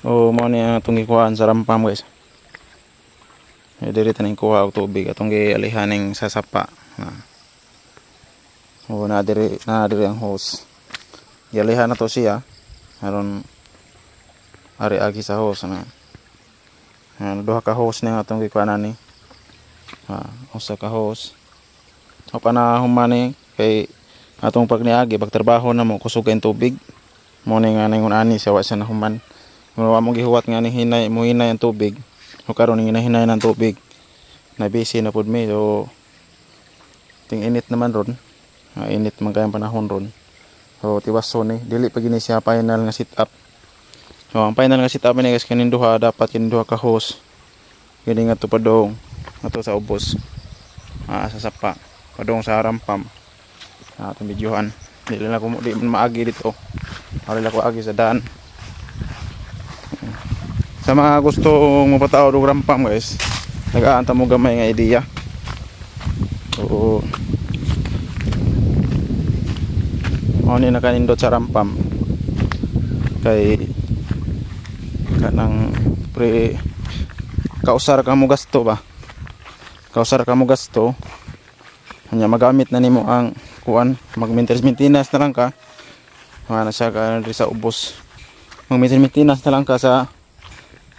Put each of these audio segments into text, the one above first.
O mo ni atong gikuhaan sa rampam guys. Diri taning kuha og tubig atong gialihan ning sasapa. O na diri ang hose. Gialihan na to siya aron ari agi sa hose na. Duha ka hose ning atong gikuhanan ni. Usa ka hose. O panahon man ni kay atong pagniagi pagtrabaho na mo kusugan tubig. Mo ni nga ningon ani sa wa sa nahuman. Wa mo gihuwat nga ni hinay mo hinay ang tubig. O karon ning hinahinay ng tubig. Na busy na pud mi so ting init naman ron. Init man kay ang panahon ron. So tiwaso ni dili pa gini siya final nga sit up. So ang final nga sit up ni guys kanin duha dapat kin duha ka hose. Kini nga to padong ato sa ubos. Sa sapa padong sa rampam. Atong videohan. Dili na ko di maagi dito. Ari la ko agi sa daan. Sa mga gusto mapataod og rampam guys, nag-aanta mo gamay nga ideya. So oni na kanindot sa rampam kay kanang pre kausar ka mo gasto ba? Kausar ka mo gasto. Nya magamit na nimo ang kuan, mag-maintenance na lang ka. Na siya ka sa ubos. Mag-maintenance na lang ka sa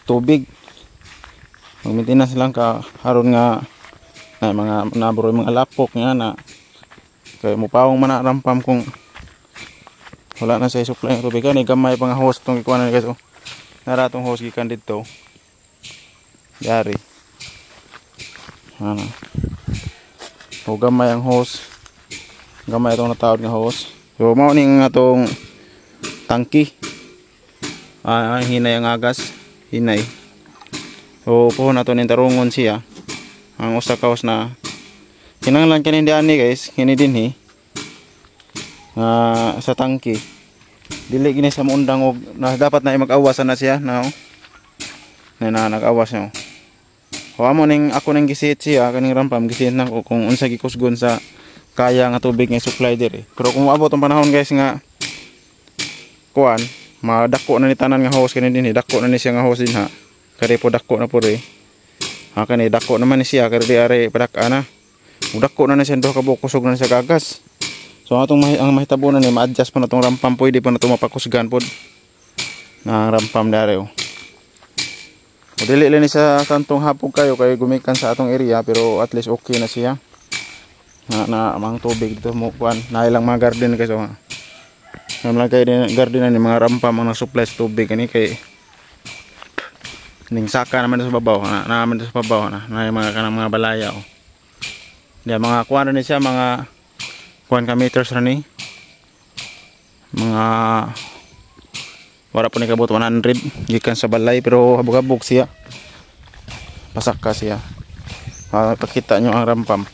tubig. Mag-maintenance lang ka haron nga ay mga nabro mga lapok nga na kay mupawong man na rampam kung wala na sa supply ng tubig ani gamay pa nga hose tong ikuan guys. Nara tong hose gikan dito. Yari. O gamay ang hose. Gamay itong natawad nga hose. So mao ning atong tangki. Hinay ang agas. Hinay. So puhon nato ning tarungon siya. Ang usa ka hose na kinahanglan kanin diani guys, kini dinhi. Sa tangki. Dili gini sa muundang og dapat na mag-awas na siya now. Na nag-awas no. Amo ning ako ning gisit siya kaning rampam gisit na ko kung unsa gikusgon sa kaya nga tubig nga supply diri. Pero kung moabot ang panahon guys nga kuan, madako na ni tanan nga hose kani dinhi, dako na ni siya nga hose dinha. Kare po dako na pud kani dako naman ni siya kare ari padak ana. Dako na siya duha ka buok kusog na siya gagas. So atong ang mahitabunan ni ma-adjust pa na tong rampam pwede pa na to mapakusgan pod. Na rampam dari o. Dili lang ni sa kantong hapog kayo kay gumikan sa atong area pero at least okay na siya. Na amang tubig dito mo kuan, na ilang mga garden guys o. Namlang kay garden ni mga rampam mga supply sa tubig kani kay ning saka naman sa babaw na naman sa babaw na mga kanang mga balaya o. Diya mga kuan ni siya mga kuan ka meters ra ni. Mga wala po ni kabot 100 gikan sa balay pero habog-habog siya. Pasak ka siya. Pakita nyo ang rampam.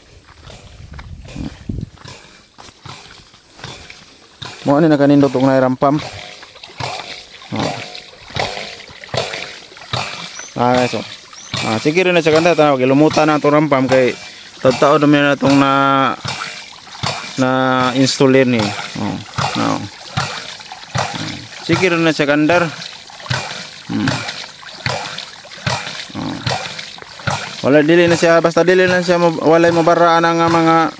Mo ani nakanindot og na rampam. Guys. Sige rin na sa kanta tanaw lumutan na itong rampam kay tao naman na itong na installer ni. Sige rin na siya kandar. Wala dili na siya basta dili na siya walay mabaraan ang mga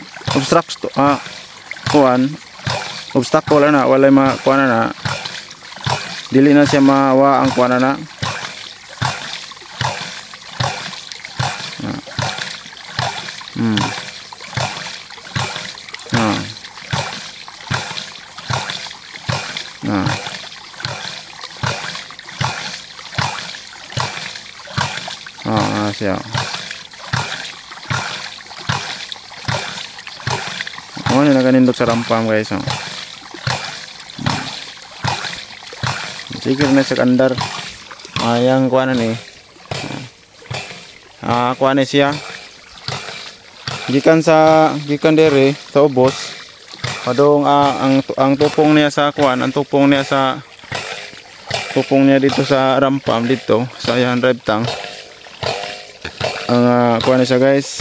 obstacle na walay kuan na. Dili na siya mawa ang kuan na. Siya. Ano na kanindot sa rampam guys. Sige na sa kandar. Ayang kuan ni. Kuan ni siya. Gikan dere sa ubos. Padong ang tupong niya sa kuan, ang tupong niya dito sa rampam dito sa yan drive tank. Ang kuha na siya guys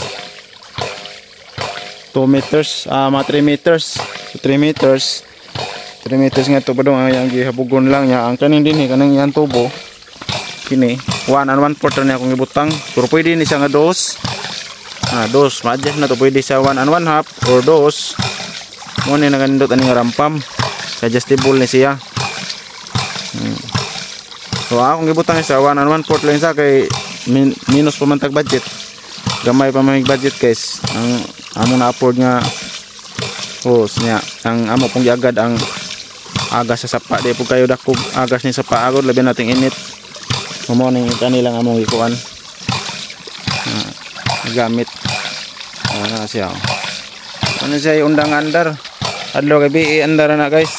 2 meters, 3 meters. So 3 meters nga ito pa doon ang gihabugon lang niya ang kaning din kanang yan tubo kini 1 and 1/4 na akong ibutang, pero pwede ni siya nga dos. Dos, ma-adjust na to, pwede siya 1 and 1/2 or dos. Mo ni naganindot ani nga rampam, adjustable ni siya. So akong ibutang siya 1 and 1/4 lang sa kay minus pa man tag budget, gamay pa man budget guys. Ang amo na afford nga hose niya, ang amo pong giagad ang agas sa sapa, di po kayo dakog agas ni sapa agad, labi nating init. Mo ning kanilang among ikuan gamit na siya. Ano siya undang andar adlaw kay BE andar na guys.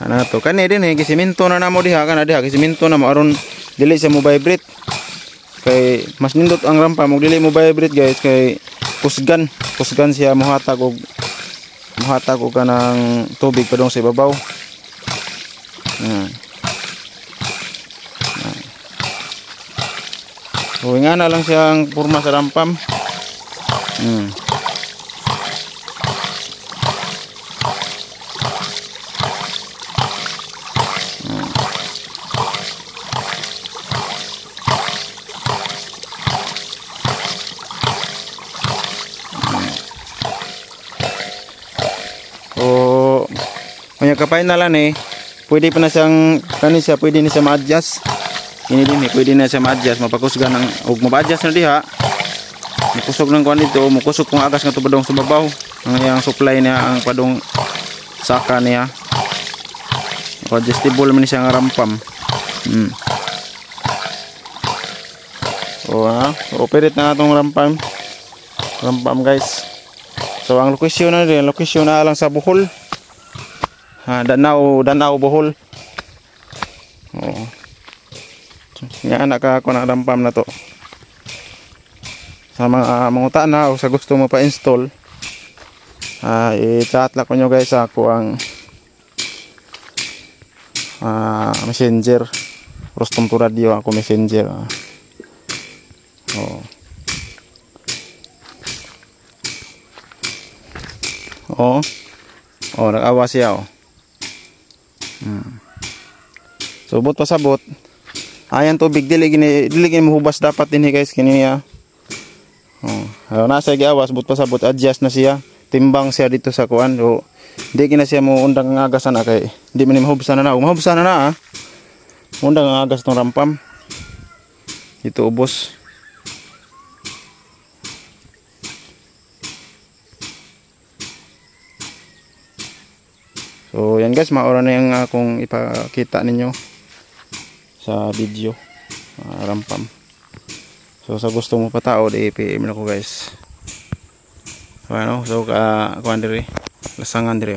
Ana to kani din gisiminto na namo diha, kana diha gisiminto na mo aron dili siya mo vibrate, kay mas nindot ang rampa mo dili mo vibrate guys, kay kusgan siya mohatag og kanang tubig padung sa ibabaw. So nga na lang siyang porma sa rampam. So kanya kapay na lang pwede pa na siyang siya, pwede na siya ma-adjust. Ini din pwede na siya ma-adjust, mapakusgan ng ug ma-adjust na diha. Mukusog ng kuan dito, mukusog kung agas nga tubadong sa babaw. Ang iyang supply niya, ang padong saka niya. Adjustable man siya nga rampam. So operate na atong rampam guys. So ang location na din, location na lang sa Bohol. Danau Bohol. Nga anak ako na rampam na to. Sa mga manguta na o sa gusto mo pa-install, i-chat lang ko nyo guys ako ang messenger. Rostom to Radio ako messenger. Nag-awa siya. So bot pasabot. Ayan tubig dili gini mahubas dapat dinhi guys kini niya. Nasa giawas but pasabot, adjust na siya. Timbang siya dito sa kuan. So di gina siya mo undang ang agasan kay di man mahubasan na. Mahubasan na undang ang agas tong rampam. Ito ubos. So yan guys, maura na yung akong ipakita ninyo sa video, rampam. So sa gusto mo pa tao, i-PM na ko guys. So kuan diri, lasangan diri